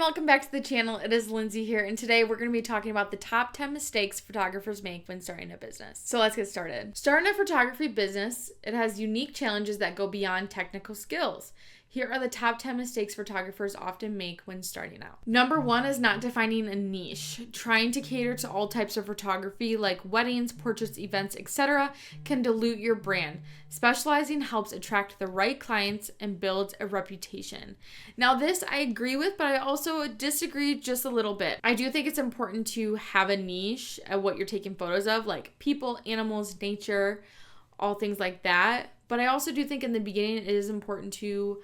welcome back to the channel. It is Lindsay here, and today we're going to be talking about the top 10 mistakes photographers make when starting a business. So let's get started. Starting a photography business, it has unique challenges that go beyond technical skills. Here are the top 10 mistakes photographers often make when starting out. Number 1 is not defining a niche. Trying to cater to all types of photography like weddings, portraits, events, etc. can dilute your brand. Specializing helps attract the right clients and builds a reputation. Now this I agree with, but I also disagree just a little bit. I do think it's important to have a niche at what you're taking photos of, like people, animals, nature, all things like that. But I also do think in the beginning it is important to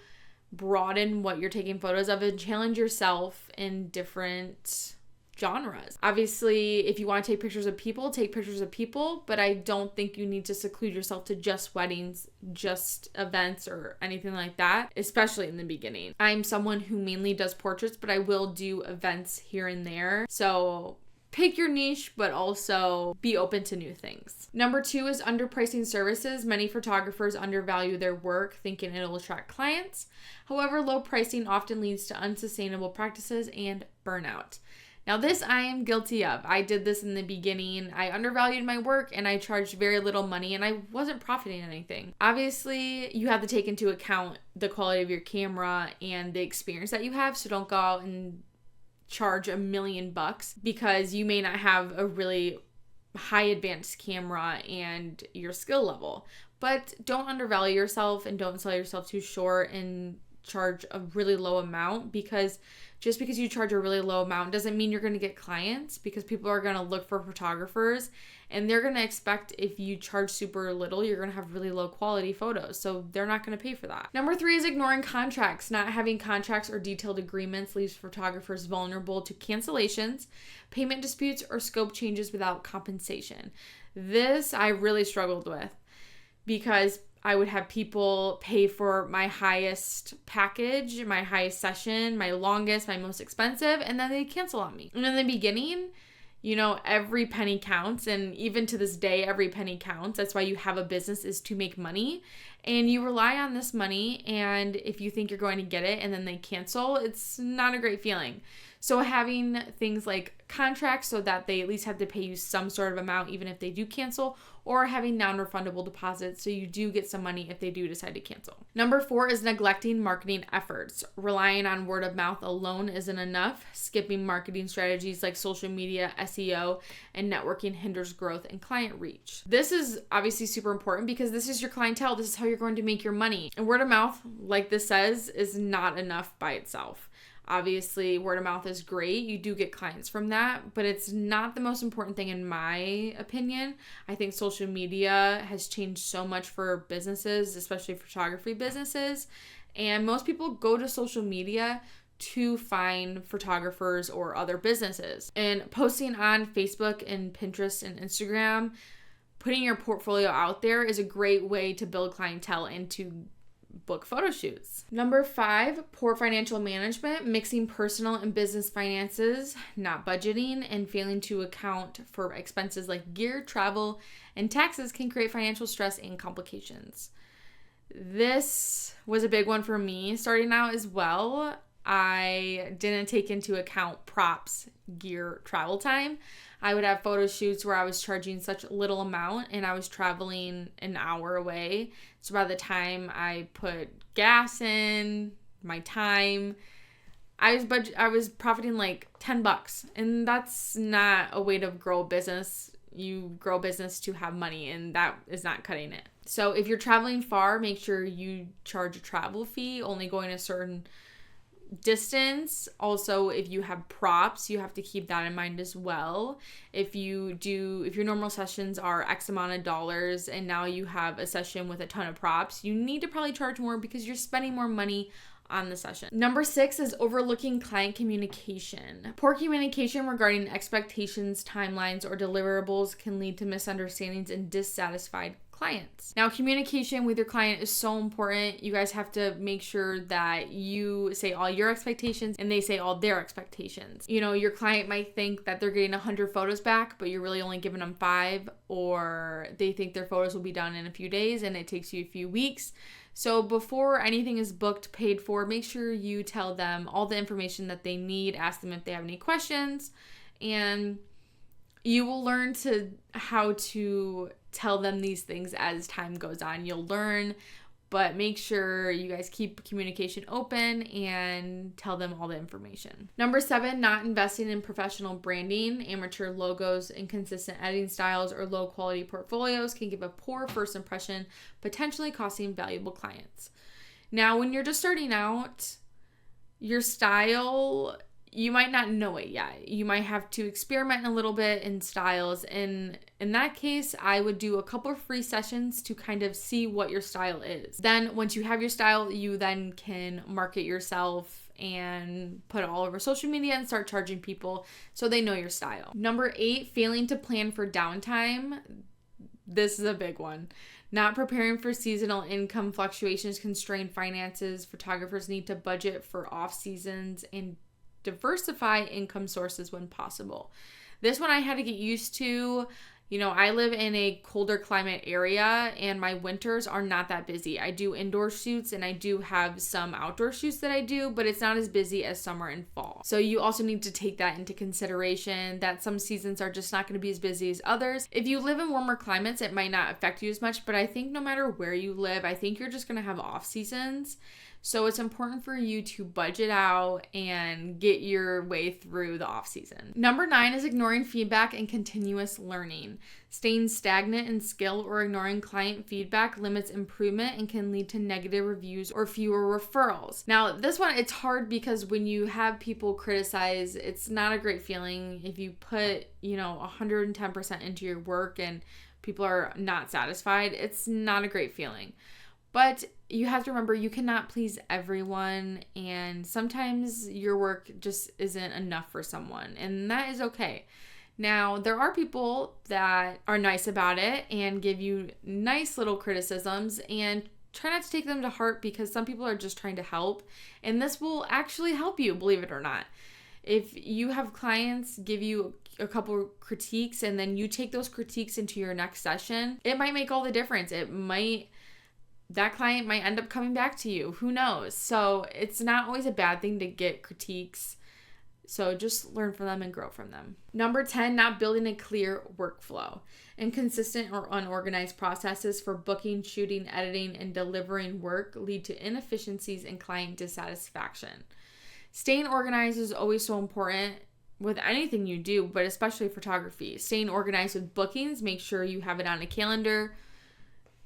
broaden what you're taking photos of and challenge yourself in different genres. Obviously, if you want to take pictures of people, take pictures of people, but I don't think you need to seclude yourself to just weddings, just events, or anything like that, especially in the beginning. I'm someone who mainly does portraits, but I will do events here and there. So pick your niche, but also be open to new things. Number 2 is underpricing services. Many photographers undervalue their work, thinking it'll attract clients. However, low pricing often leads to unsustainable practices and burnout. Now this I am guilty of. I did this in the beginning. I undervalued my work and I charged very little money and I wasn't profiting anything. Obviously, you have to take into account the quality of your camera and the experience that you have, so don't go out and charge $1 million because you may not have a really high advanced camera and your skill level. But don't undervalue yourself and don't sell yourself too short and charge a really low amount, because just because you charge a really low amount doesn't mean you're going to get clients, because people are going to look for photographers and they're going to expect if you charge super little, you're going to have really low quality photos. So they're not going to pay for that. Number 3 is ignoring contracts. Not having contracts or detailed agreements leaves photographers vulnerable to cancellations, payment disputes, or scope changes without compensation. This I really struggled with because I would have people pay for my highest package, my highest session, my longest, my most expensive, and then they'd cancel on me. And in the beginning, every penny counts. And even to this day, every penny counts. That's why you have a business, is to make money. And you rely on this money. And if you think you're going to get it and then they cancel, it's not a great feeling. So having things like contracts so that they at least have to pay you some sort of amount even if they do cancel, or having non-refundable deposits so you do get some money if they do decide to cancel. Number 4 is neglecting marketing efforts. Relying on word of mouth alone isn't enough. Skipping marketing strategies like social media, SEO, and networking hinders growth and client reach. This is obviously super important because this is your clientele. This is how you're going to make your money. And word of mouth, like this says, is not enough by itself. Obviously, word of mouth is great. You do get clients from that, but it's not the most important thing in my opinion. I think social media has changed so much for businesses, especially photography businesses. And most people go to social media to find photographers or other businesses. And posting on Facebook and Pinterest and Instagram, putting your portfolio out there is a great way to build clientele and to book photo shoots. Number 5, poor financial management. Mixing personal and business finances, not budgeting, and failing to account for expenses like gear, travel, and taxes can create financial stress and complications. This was a big one for me starting out as well. I didn't take into account props, gear, travel time. I would have photo shoots where I was charging such little amount and I was traveling an hour away. So by the time I put gas in, my time, I was profiting like $10, and that's not a way to grow a business. You grow a business to have money, and that is not cutting it. So if you're traveling far, make sure you charge a travel fee, only going a certain distance. Also, if you have props, you have to keep that in mind as well. If your normal sessions are X amount of dollars and now you have a session with a ton of props, you need to probably charge more because you're spending more money on the session. Number 6 is overlooking client communication. Poor communication regarding expectations, timelines, or deliverables can lead to misunderstandings and dissatisfied clients. Now, communication with your client is so important. You guys have to make sure that you say all your expectations and they say all their expectations. Your client might think that they're getting 100 photos back, but you're really only giving them 5, or they think their photos will be done in a few days and it takes you a few weeks. So before anything is booked, paid for, make sure you tell them all the information that they need, ask them if they have any questions, and you will learn how to tell them these things as time goes on. You'll learn, but make sure you guys keep communication open and tell them all the information. Number 7, not investing in professional branding. Amateur logos, inconsistent editing styles, or low quality portfolios can give a poor first impression, potentially costing valuable clients. Now, when you're just starting out, your style, you might not know it yet. You might have to experiment a little bit in styles. And in that case, I would do a couple of free sessions to kind of see what your style is. Then once you have your style, you then can market yourself and put it all over social media and start charging people so they know your style. Number 8, failing to plan for downtime. This is a big one. Not preparing for seasonal income fluctuations, constrained finances. Photographers need to budget for off seasons and diversify income sources when possible. This one I had to get used to. You know, I live in a colder climate area and my winters are not that busy. I do indoor shoots and I do have some outdoor shoots that I do, but it's not as busy as summer and fall. So you also need to take that into consideration, that some seasons are just not going to be as busy as others. If you live in warmer climates, it might not affect you as much, but I think no matter where you live, I think you're just going to have off seasons. So it's important for you to budget out and get your way through the off season. Number 9 is ignoring feedback and continuous learning. Staying stagnant in skill or ignoring client feedback limits improvement and can lead to negative reviews or fewer referrals. Now, this one, it's hard because when you have people criticize, it's not a great feeling. If you put, 110% into your work and people are not satisfied, it's not a great feeling. But you have to remember, you cannot please everyone, and sometimes your work just isn't enough for someone, and that is okay. Now, there are people that are nice about it and give you nice little criticisms, and try not to take them to heart because some people are just trying to help, and this will actually help you, believe it or not. If you have clients give you a couple critiques and then you take those critiques into your next session, it might make all the difference. That client might end up coming back to you. Who knows? So it's not always a bad thing to get critiques. So just learn from them and grow from them. Number 10, not building a clear workflow. Inconsistent or unorganized processes for booking, shooting, editing, and delivering work lead to inefficiencies and client dissatisfaction. Staying organized is always so important with anything you do, but especially photography. Staying organized with bookings, make sure you have it on a calendar.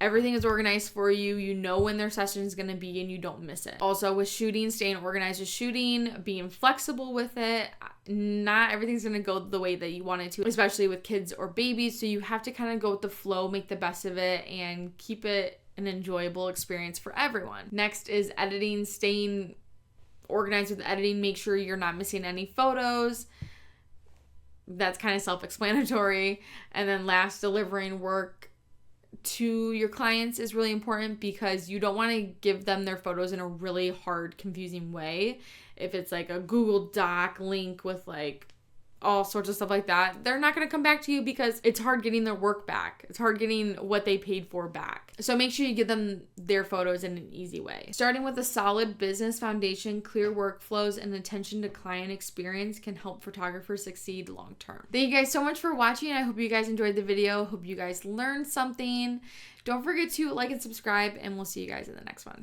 Everything is organized for you. You know when their session is going to be and you don't miss it. Also with shooting, staying organized with shooting, being flexible with it. Not everything's going to go the way that you want it to, especially with kids or babies. So you have to kind of go with the flow, make the best of it, and keep it an enjoyable experience for everyone. Next is editing, staying organized with editing. Make sure you're not missing any photos. That's kind of self-explanatory. And then last, delivering work to your clients is really important because you don't want to give them their photos in a really hard, confusing way. If it's like a Google Doc link with like all sorts of stuff like that, they're not going to come back to you because it's hard getting their work back. It's hard getting what they paid for back. So make sure you give them their photos in an easy way. Starting with a solid business foundation, clear workflows, and attention to client experience can help photographers succeed long term. Thank you guys so much for watching. I hope you guys enjoyed the video. Hope you guys learned something. Don't forget to like and subscribe, and we'll see you guys in the next one.